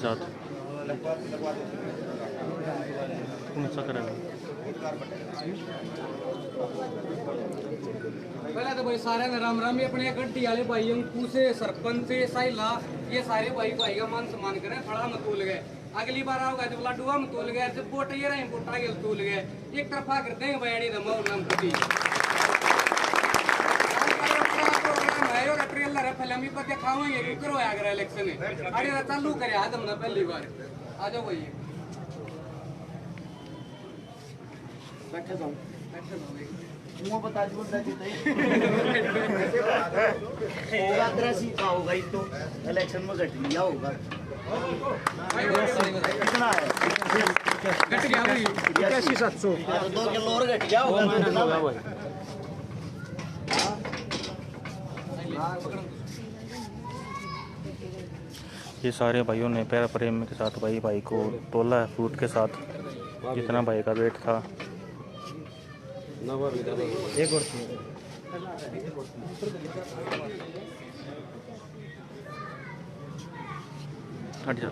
साथ। कौन सा करेगा? पहले तो भाई सारे ने राम राम। ये अपने गड्डी वाले भाई अंकु से सरपंच से साइला ये सारे भाई भाई का मान सम्मान करें। खड़ा मत तोल गए, अगली बार आओगे जब लाडुआ में तोल गए, जब बोट ये रहे बोटा के तोल गए, एक तरफा कर देंगे बयानी दमा और नाम कभी ट्रेलर है फिल्म पर दिखाओगे करो अगर इलेक्शन है अरे चालू करे आज हमने पहली बार आ जाओ भाई बैठे जाओ वो बता दो होगा तेरा सीखा होगा ही तो इलेक्शन में घट लिया होगा कितना है घट गया भाई 8700 2 किलो और घट गया होगा ये सारे भाइयों ने प्यार प्रेम के साथ भाई को तोला है फ्रूट के साथ, जितना भाई का वेट था। एक और हट जा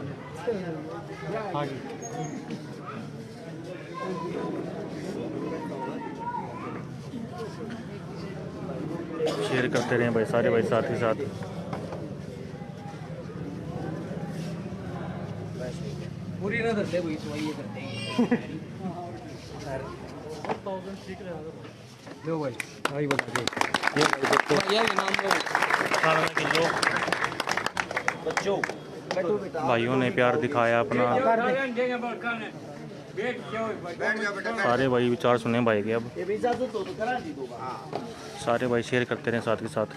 शेयर करते रहे भाई सारे भाई साथ ही साथ। पूरी ना करते भाई तो ये करते हैं लो भाई भाई बता दे ये नाम दो बच्चों भाइयों ने प्यार दिखाया अपना। सारे भाई विचार सुने भाई के। अब ये भी इजाजत तो करा दी दो सारे भाई शेयर करते रहे साथ के साथ।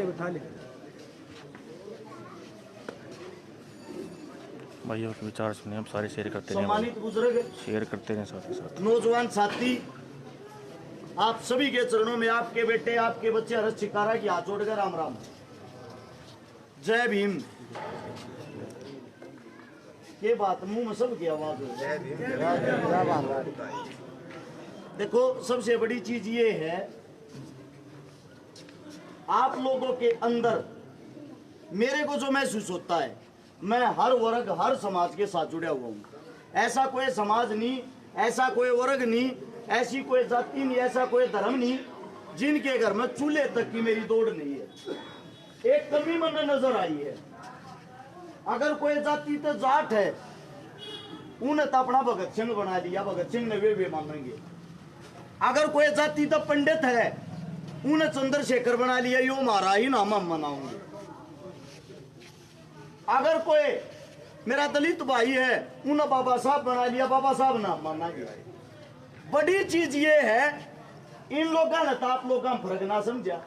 उठा ले भाइयों के विचार सुने, अब सारे शेयर करते रहे, सम्मानित बुजुर्ग शेयर करते रहे साथ के साथ। नौजवान साथी, आप सभी के चरणों में आपके बेटे आपके बच्चे हर्ष शिकारा की हाथ जोड़कर राम राम, जय भीम। ये बात मुंह में सब की आवाज हो। देखो सबसे बड़ी चीज ये है, आप लोगों के अंदर मेरे को जो महसूस होता है, मैं हर वर्ग हर समाज के साथ जुड़ा हुआ हूं। ऐसा कोई समाज नहीं, ऐसा कोई वर्ग नहीं, ऐसी कोई जाति नहीं, ऐसा कोई धर्म नहीं जिनके घर में चूल्हे तक की मेरी दौड़ नहीं है। एक कमी मन नजर आई है। अगर कोई जाति तो जाट है, उन्हें तो अपना भगत सिंह बना लिया, भगत सिंह ने वे मानेंगे। अगर कोई जाति तो पंडित है, उन्हें चंद्रशेखर बना लिया, यो हमारा ही नाम हम मनाऊंगे। अगर कोई मेरा दलित भाई है, उन्हें बाबा साहब बना लिया, बाबा साहब नाम माना गया। बड़ी चीज ये है, इन लोगों ने तो आप लोगों का फर्क ना समझा।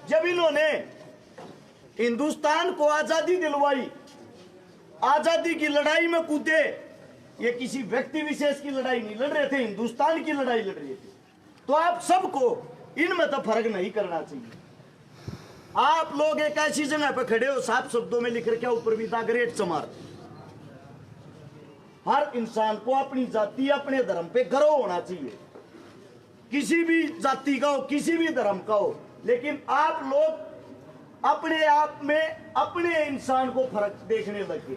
जब इन्होंने हिंदुस्तान को आजादी दिलवाई, आजादी की लड़ाई में कूदे, ये किसी व्यक्ति विशेष की लड़ाई नहीं लड़ रहे थे, हिंदुस्तान की लड़ाई लड़ रहे थे। तो आप सबको इनमें तो फर्क नहीं करना चाहिए। आप लोग एक ऐसी जगह पर खड़े हो, साफ शब्दों में लिख रखा ऊपर भी द ग्रेट चमार। हर इंसान को अपनी जाति अपने धर्म पे गर्व होना चाहिए, किसी भी जाति का हो, किसी भी धर्म का हो। लेकिन आप लोग अपने आप में अपने इंसान को फर्क देखने लगे,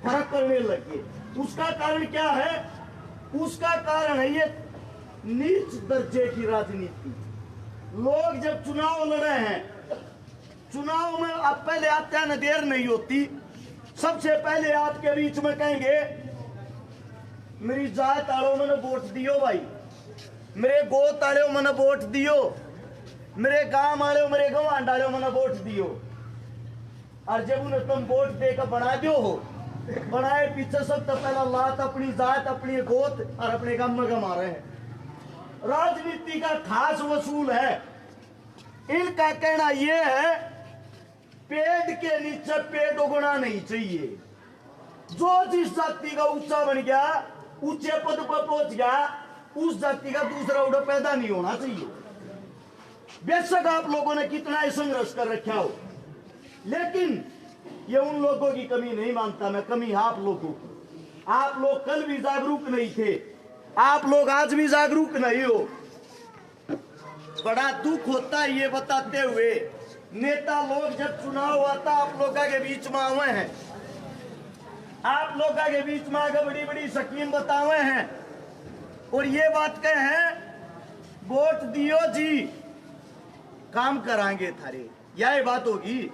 फर्क करने लगे। उसका कारण क्या है? उसका कारण है ये नीच दर्जे की राजनीति। लोग जब चुनाव लड़े हैं, चुनाव में आप पहले आते हैं, देर नहीं होती, सबसे पहले आपके बीच में कहेंगे मेरी जात आलो मैंने वोट दियो भाई, मेरे गोत आलो मैंने वोट दियो, मेरे गांव आलो मेरे गवांड आलो मैंने वोट दियो। और जब उन्हें तुम वोट देकर बना दो हो, बनाए पीछे सब तो पहला लात अपनी जात अपनी गोत और अपने गांव में गमा रहे हैं। राजनीति का खास वसूल है। इनका कहना यह है, पेड़ के नीचे पेड़ उगना नहीं चाहिए। जो जिस जाति का ऊंचा बन गया, ऊंचे पद पर पहुंच गया, उस जाति का दूसरा उड़ा पैदा नहीं होना चाहिए। बेशक आप लोगों ने कितना ही संघर्ष कर रखा हो, लेकिन ये उन लोगों की कमी नहीं मानता मैं, कमी है आप लोगों की। आप लोग कल भी जागरूक नहीं थे, आप लोग आज भी जागरूक नहीं हो। बड़ा दुख होता है ये बताते हुए, नेता लोग जब चुनाव आता आप लोगों के बीच में आवे हैं, आप लोगों के बीच में आगे बड़ी बड़ी स्कीम बतावे हैं और ये बात कहे हैं वोट दियो जी काम कराएंगे थारे, यही बात होगी।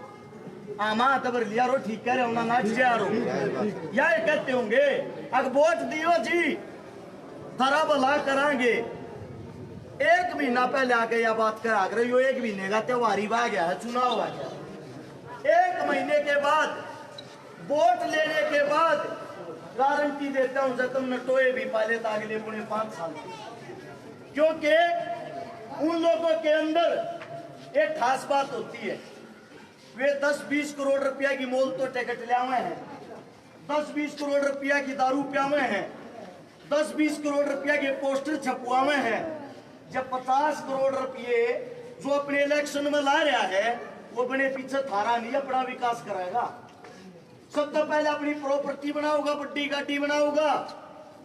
आमा तबर लिया रो ठीक कह रहे हो ना जा रो, यही कहते होंगे अगर वोट दियो जी थारा भला कराएंगे। एक महीना पहले आके यह बात करा कर रही हो, एक महीने का त्योहार ही आ गया है, चुनाव आ गया, एक महीने के बाद वोट लेने के बाद गारंटी देता हूं जब तुम नटोए भी पाले तो अगले पुणे 5 साल, क्योंकि उन लोगों के अंदर एक खास बात होती है, वे 10-20 करोड़ रुपया की मोल तो टिकट ले हुए हैं, 10-20 करोड़ रुपया की दारू पियावे हैं, 10-20 करोड़ रुपया के पोस्टर छपवावे हैं। जब 50 करोड़ रुपये जो अपने इलेक्शन में ला रहा है वो अपने पीछे थारा नहीं अपना विकास कराएगा। सबसे पहले अपनी प्रॉपर्टी बनाऊंगा, बड़ी गाड़ी बनाऊंगा,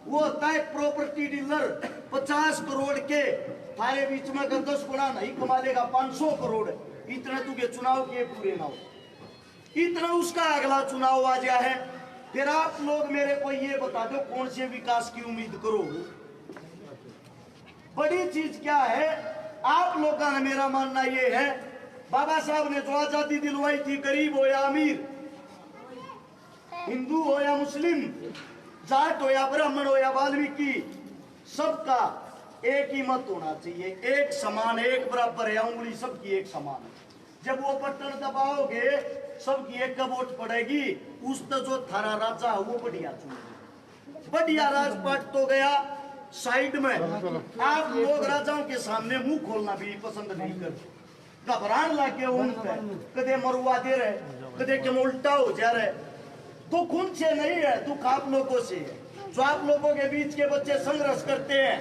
वो होता है प्रॉपर्टी डीलर। 50 करोड़ के थारे बीच में अगर 10 गुना नहीं कमा लेगा, 500 करोड़ इतने तुझे चुनाव के पूरे ना हो, इतना उसका अगला चुनाव आ गया है। फिर आप लोग मेरे को ये बता दो कौन से विकास की उम्मीद करो। बड़ी चीज क्या है, आप लोगों का मेरा मानना ये है, बाबा साहब ने जो आजादी दिलवाई थी, गरीब हो या अमीर, हिंदू हो या मुस्लिम, जाट हो या ब्राह्मण हो या वाल्मीकि, सबका एक ही मत होना चाहिए, एक समान, एक बराबर है, उंगली सबकी एक समान है। जब वो बटन दबाओगे सबकी एक वोट पड़ेगी, उस तो जो थारा राजा वो बढ़िया चुनेगा। बढ़िया राजपाट तो गया साइड में, आप लोग राजाओं के सामने मुंह खोलना भी पसंद नहीं करते, घबराने लगे उन पे, कदे मरुआ दे रहे, कदे के उल्टा हो जा रहे। दुख उनसे नहीं है, दुख आप लोगों से है। जो आप लोगों के बीच के बच्चे संघर्ष करते हैं,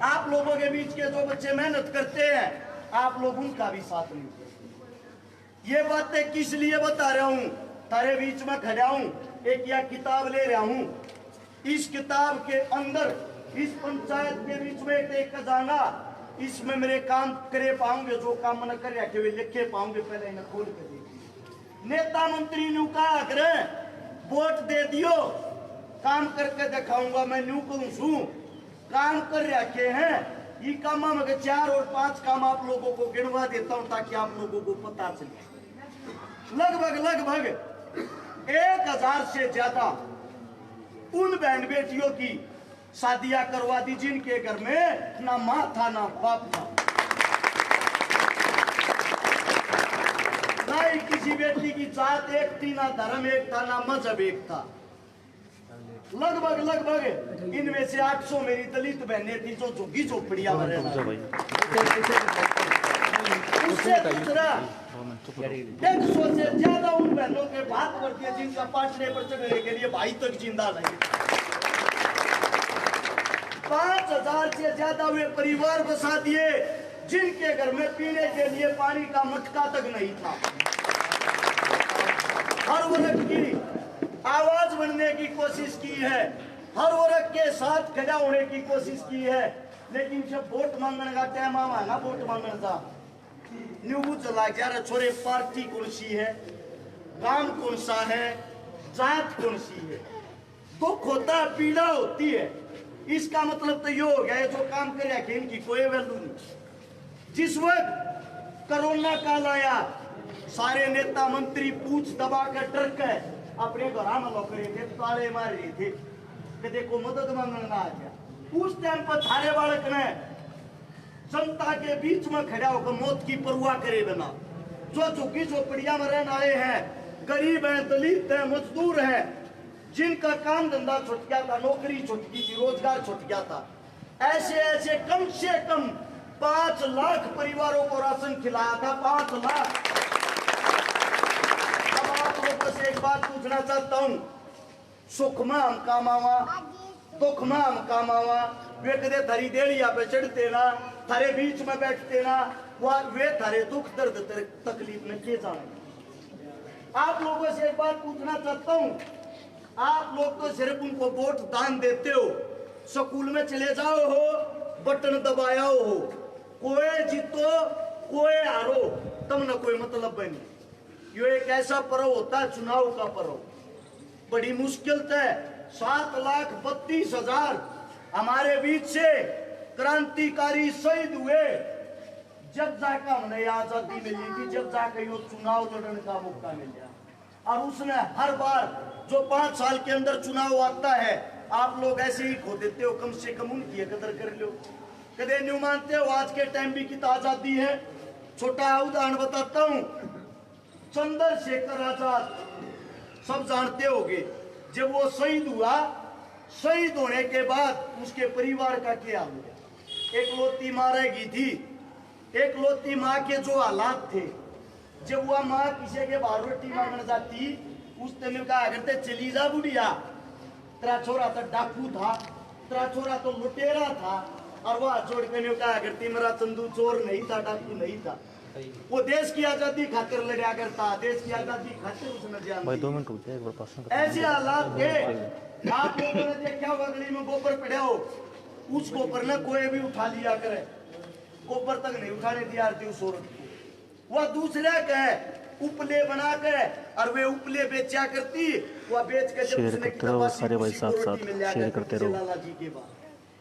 आप लोगों के बीच के जो बच्चे मेहनत करते हैं, आप लोग उनका भी साथ नहीं देते। ये बातें किस लिए बता रहा हूँ, तारे बीच में खड़ा हूँ, एक यह किताब ले रहा हूँ, इस किताब के अंदर इस पंचायत के बीच में एक खजाना, इसमें मेरे काम करे पाऊंगे, जो काम न कर रखे वे लिखे पाऊंगे, पहले इन्हें खोल के देखिए। नेता मंत्री न्यू कहा करे वोट दे दियो काम करके दिखाऊंगा, मैं न्यू कहूं सू काम कर रखे हैं, ये काम में 4 और 5 काम आप लोगों को गिनवा देता हूं ताकि आप लोगों को पता चले। लगभग 1000 से ज्यादा उन बहन बेटियों की शादियां करवा दी जिनके घर में ना माँ था ना बाप था, ना ही किसी बेटी की जात एक थी, ना धर्म एक था, ना मजहब एक था। लगभग इनमें से 800 मेरी दलित बहनें थी जो झुग्गी झोपड़ियां में रहना। उससे दूसरा 100 से ज्यादा उन बहनों के बात करती है जिनका पाटने पर चढ़ने के लिए भाई तक जिंदा नहीं। 5000 से ज्यादा वे परिवार बसा दिए जिनके घर में पीने के लिए पानी का मटका तक नहीं था। हर वर्ग की आवाज बनने की कोशिश की है, हर वर्ग के साथ खड़ा होने की कोशिश की है, लेकिन जब वोट मांगने का टाइम आवा ना, वोट मांगने का न्यू चला गया छोरे, पार्टी कौन सी है, काम कौन सा है, जात कौन सी है। दुख होता है, पीड़ा होती है। इसका मतलब तो ये हो गया जो काम कर रखे इनकी कोई वैल्यू नहीं। जिस वक्त कोरोना काल आया, सारे नेता मंत्री पूछ दबा कर डर के अपने घर में लौक रहे थे, ताले मार रहे थे, कदे को मदद मांगने ना आ गया। उस टाइम पर थारे बालक ने जनता के बीच में खड़ा होकर मौत की परवाह करे बिना, जो झुग्गी झोपड़ियां में रहने आए हैं, गरीब हैं, दलित हैं, मजदूर हैं, जिनका काम धंधा छुट गया था, नौकरी छुट गई थी, रोजगार छुट गया था, ऐसे कम से कम 5 लाख परिवारों को राशन खिलाया था। 5 लाख। अब आप लोगों से एक बात पूछना चाहता हूँ, सुख में हम काम आवा, दुख में हम काम आवा, वे कदे थारी देड़िया पे चढ़ते ना, थारे बीच में बैठते ना, वे थारे दुख दर्द तकलीफ में के जाने। आप लोगों से एक बात पूछना चाहता हूँ, आप लोग तो सिर्फ उनको वोट दान देते हो, स्कूल में चले जाओ हो, बटन दबायाओ हो, कोई जीतो कोई हारो, तब ना कोई मतलब बनी। ये एक ऐसा पर्व होता है, चुनाव का पर्व, बड़ी मुश्किल से 7,32,000 हमारे बीच से क्रांतिकारी शहीद हुए, जब जाकर हमने आजादी मिली थी, जब जाकर ये चुनाव लड़ने का मौका मिला। और उसने हर बार जो 5 साल के अंदर चुनाव आता है, आप लोग ऐसे ही खो देते हो, कम से कम उनकी कदर कर लो। कदे नहीं मानते हो आज के टाइम भी कितना आजादी है। छोटा उदाहरण बताता हूं, चंद्रशेखर आजाद सब जानते होंगे, जब वो शहीद हुआ, शहीद होने के बाद उसके परिवार का क्या हुआ। एक लौती माँ रहेगी थी, एक लौती माँ के जो हालात थे, जब वह माँ किसी के बाहर रोटी मांगने जाती, उस दिन कहा करते चली जा बुढ़िया, तेरा छोरा तो डाकू था, तेरा छोरा तो लुटेरा था, और वह जोड़ के कहा करती मेरा चंदू चोर नहीं था, डाकू नहीं था। वो देश की आजादी खातिर लड़ा करता, देश की आजादी खातिर उसने जान भाई 2 मिनट रुक जाए, एक बार पास में ऐसे हालात थे। आप लोगों ने देखा होगा गली में गोबर पड़ा हो, उस गोबर ने कोई भी उठा लिया करे, गोबर तक नहीं उठाने दिया थी उस औरत को। वह दूसरे के उपले बना के और वे उपले बेचा करती, वह बेच के जब उसने सारे भाई साथ साथ शेयर करते रहो। लाला जी के बाद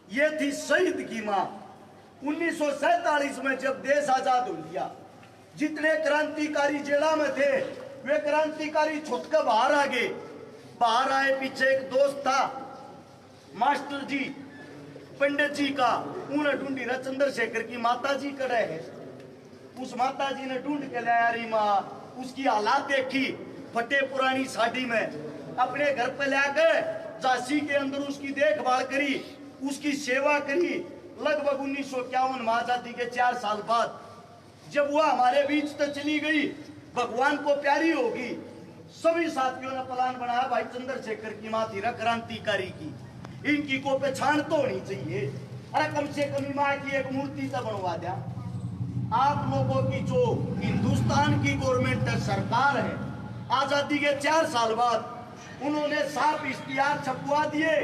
ये थी शहीद की माँ। 1947 में जब देश आजाद हो गया, जितने क्रांतिकारी जेला में थे, वे क्रांतिकारी छुट कर बाहर आ गए। बाहर आए, पीछे एक दोस्त था मास्टर जी, पंडित जी का, उन्हें ढूंढी ना चंद्रशेखर की माता जी कड़े है। उस माता जी ने ढूंढ के लाया री माँ, उसकी हालात देखी, फटे पुरानी साड़ी में, अपने घर पे लाकर झांसी के अंदर उसकी देखभाल करी, उसकी सेवा करी। लगभग 1951 में आजादी के 4 साल बाद जब वह हमारे बीच तक चली गई, भगवान को प्यारी होगी, सभी साथियों ने प्लान बनाया, भाई चंद्रशेखर की माँ थी क्रांतिकारी की, इनकी को पहचान तो होनी चाहिए, अरे कम से कम माँ की एक मूर्ति तो बनवा दिया। आप लोगों की जो हिंदुस्तान की गवर्नमेंट सरकार है, आजादी के 4 साल बाद उन्होंने साफ इश्तिहार छपवा दिए।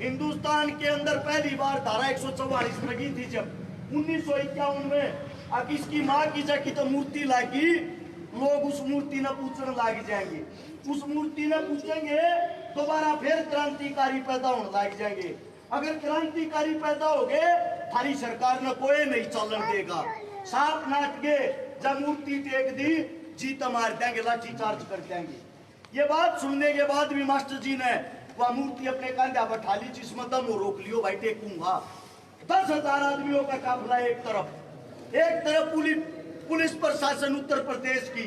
हिंदुस्तान के अंदर पहली बार धारा 144 लगी थी जब 1951 में। अब इसकी माँ की जगह तो मूर्ति लागी, लोग उस मूर्ति न पूछने लग जाएंगे, उस मूर्ति न पूछेंगे, दोबारा फिर क्रांतिकारी पैदा होने लग जाएंगे। अगर क्रांतिकारी पैदा हो गए, थारी सरकार न कोई नहीं चलन देगा। साफ नाट के जब मूर्ति टेक दी, जीत मार देंगे, लाठी चार्ज कर देंगे। ये बात सुनने के बाद भी मास्टर जी ने वह मूर्ति अपने कंधा बैठा ली, जिसमें दम रोक लियो, भाई टेकूंगा। 10,000 आदमियों का काफिला एक तरफ पुलिस प्रशासन उत्तर प्रदेश की,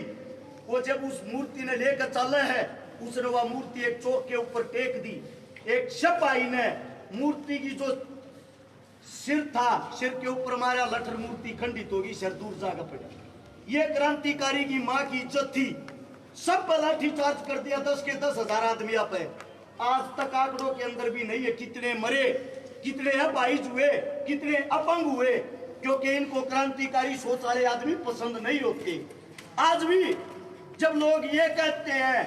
वो जब उस मूर्ति ने लेकर चले है, उसने वह मूर्ति एक चौक के ऊपर टेक दी। एक सिपाही ने मूर्ति की जो सिर था, सिर के ऊपर मारा, लठर मूर्ति खंडित होगी, सिर दूर जाकर पड़ा। ये क्रांतिकारी की माँ की इज्जत थी, सब पर लाठी चार्ज कर दिया, 10 के 10,000 आदमी पे। आज तक आंकड़ों के अंदर भी नहीं है कितने मरे, कितने अपाहिज हुए, कितने अपंग हुए, क्योंकि इनको क्रांतिकारी सोच वाले आदमी पसंद नहीं होते। आज भी जब लोग ये कहते हैं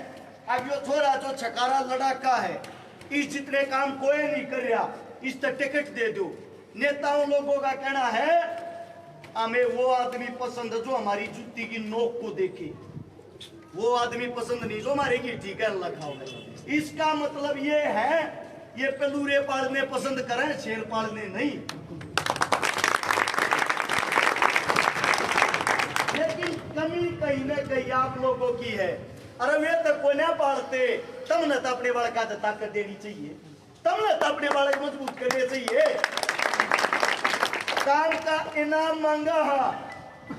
अब यो छोरा जो छकारा लड़ाका है, इस जितने काम कोई नहीं कर रहा, इस तक टिकट दे दो। नेताओं लोगों का कहना है हमें वो आदमी पसंद है जो हमारी जूती की नोक को देखे, वो आदमी पसंद नहीं जो हमारे की ठीक है लखाओ है। इसका मतलब ये है ये पेलूरे पालने पसंद करें, शेर पालने नहीं। लेकिन कमी कहीं ना कहीं आप लोगों की है। अरे वे तो को ना पालते, तब न तो अपने बालक का ताकत देनी चाहिए, तब न तो अपने बालक मजबूत करने चाहिए। काम का इनाम मांगा है,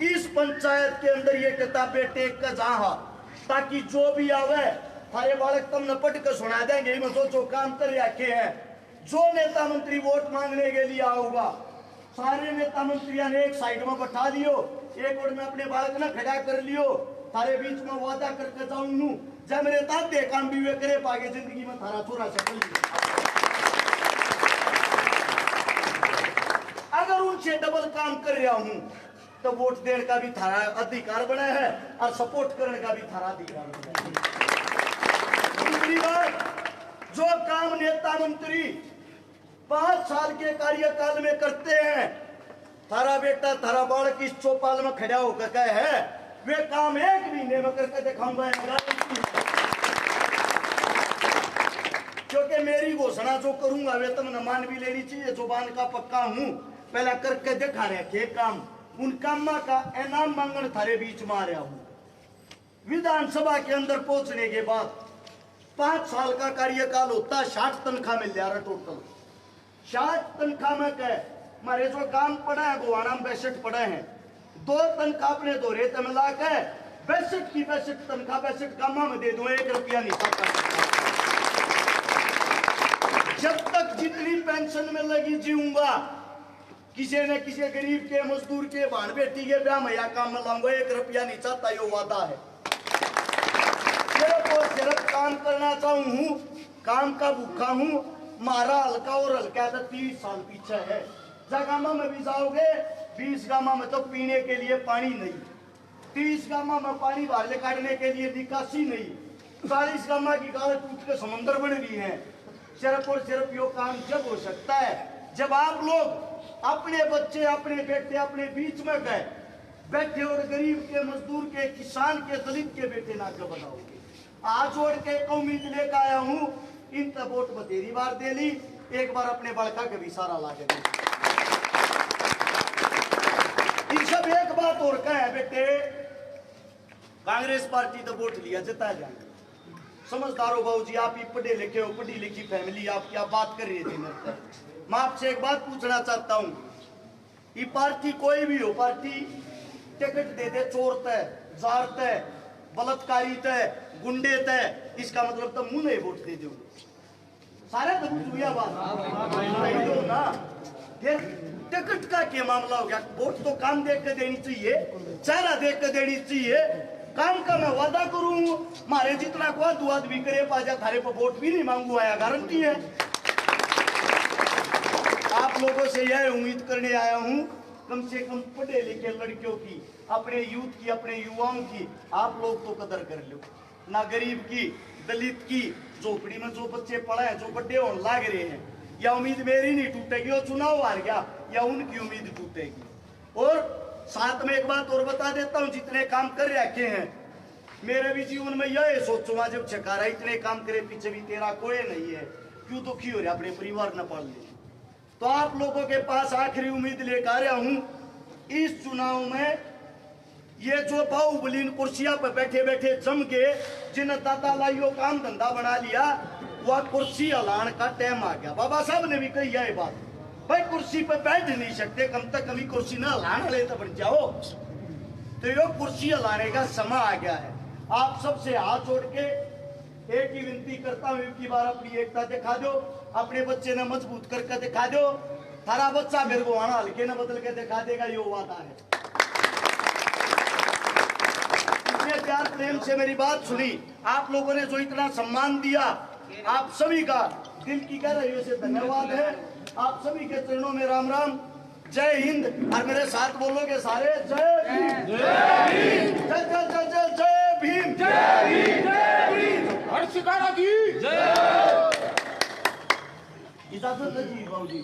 इस पंचायत के अंदर ये किताबें टेक कर जहाँ, ताकि जो भी आवे हमारे बालक तम न पट कर सुना देंगे, मैं सोचो काम कर रखे हैं। जो नेता मंत्री वोट मांगने के लिए आऊगा, सारे नेता मंत्रियों ने एक साइड में बैठा लियो, एक और में अपने बालक ने खड़ा कर लियो, थारे बीच में वादा करके जाऊंगू, जब मेरे ताते काम भी वे करे पागे जिंदगी में थारा छोरा सफल। अगर उनसे डबल काम कर रहा हूं तो वोट देने का भी थारा अधिकार बना है और सपोर्ट करने का भी थारा अधिकार बना है। दूसरी बात, जो काम नेता मंत्री 5 साल के कार्यकाल में करते हैं, थारा बेटा थारा बालक इस चौपाल में खड़ा होकर कहे है वे काम 1 महीने में करके दिखाऊंगा। क्योंकि मेरी घोषणा जो करूंगा वे तुमने मान भी लेनी चाहिए। जुबान का पक्का हूं, पहला करके दिखा रहे के काम, उन कामा का इनाम मांगने थारे बीच में आ रहा हूं। विधानसभा के अंदर पहुंचने के बाद 5 साल का कार्यकाल होता, 60 तनख्वाह मिल जा रहा टोटल। 60 तनख्वाह में कह हमारे जो काम पड़ा है गोवाना में 62 पड़े हैं, 2 तनख्वाह अपने दो रेत में ला के 62 की 62 तनख्वाह 62 कामा में दे दो, 1 रुपया नहीं सकता। जब तक जितनी पेंशन में लगी जीऊंगा, किसी न किसी गरीब के मजदूर के भान बेटी के ब्याह में या काम में लाऊंगा, 1 रुपया नहीं चाहता, यो वादा है। सिर्फ और सिर्फ काम करना चाहूं हूं, काम का भूखा हूं। मारा हल्का और हल्का तो 30 साल पीछे है। जगामा में भी जाओगे 20 गामा में तो पीने के लिए पानी नहीं, 30 गामा में पानी बाहर काटने के लिए निकासी नहीं, 40 गामा की गाल टूट के समुद्र बन रही है। सिर्फ और सिर्फ यो काम जब हो सकता है जब आप लोग अपने बच्चे अपने बेटे अपने बीच में गए बैठे और गरीब के मजदूर के किसान के दलित के बेटे ना के बनाओगे। आज जोड़ के उम्मीद लेकर आया हूं, इन तब वोट बतेरी बार दे ली, एक बार अपने बड़का के भी सारा ला के दे। इन सब एक बात और का है बेटे, कांग्रेस पार्टी तो वोट लिया जिता जाए। समझदार हो बाबू जी, आप ही पढ़े लिखे हो, पढ़ी लिखी फैमिली, आप क्या बात कर रही थी मेरे। मैं आपसे एक बात पूछना चाहता हूं, ये पार्टी कोई भी हो, पार्टी टिकट दे दे चोर तय, जार तय, बलात्कारी तय, गुंडे तय, इसका मतलब तो मुंह नहीं वोट दे दो सारे तो बात ना। फिर टिकट का क्या मामला हो गया? वोट तो काम देख के देनी चाहिए, चेहरा देख के देनी चाहिए। काम का मैं वादा करूं, मारे जितना को दुआ भी करे पाजा थारे पर वोट भी नहीं मांगू, आया गारंटी है। आप लोगों से यह उम्मीद करने आया हूं, कम से कम पढ़े लिखे लड़कियों की, अपने यूथ की, अपने युवाओं की आप लोग तो कदर कर लो ना। गरीब की, दलित की, झोपड़ी में जो बच्चे पढ़े हैं, जो बड्डे होने लाग रहे हैं, या उम्मीद मेरी नहीं टूटेगी, वो चुनाव हार गया या उनकी उम्मीद टूटेगी। और साथ में एक बात और बता देता हूं, जितने काम कर रखे हैं मेरे भी जीवन में यह सोचूंगा जब छकारा इतने काम करे पीछे भी तेरा कोई नहीं है, क्यों दुखी हो रहा अपने परिवार न पाल ले। तो आप लोगों के पास आखिरी उम्मीद लेकर आ रहा हूं, इस चुनाव में ये जो बाहुबलीन कुर्सियां पर बैठे बैठे जम के जिन दादा लाइयो काम धंधा बना लिया, वह कुर्सी हलान का टाइम आ गया। बाबा साहब ने भी कही है बात, भाई कुर्सी पर बैठ नहीं सकते, कम तक कभी कुर्सी ना हलाने ले तो बन जाओ। तो ये कुर्सी हलाने का समय आ गया है। आप सबसे हाथ जोड़ के एक ही विनती करता हूं, एक ही बार अपनी एकता दिखा दो, अपने बच्चे ने मजबूत करके दिखा दो। थारा बच्चा मेरे को आना हल्के न बदल के दिखा देगा, ये वादा है। इतने प्यार प्रेम से मेरी बात सुनी, आप लोगों ने जो इतना सम्मान दिया, आप सभी का दिल की गहराइयों से धन्यवाद है। आप सभी के चरणों में राम राम, जय हिंद। और मेरे साथ बोलोगे सारे, जय भीम, जय भीम, जय जय जय जय जय भीम, जय भीम, जय भीम, हर शिकारा की जय। इजाजत दीजिए बाबू जी।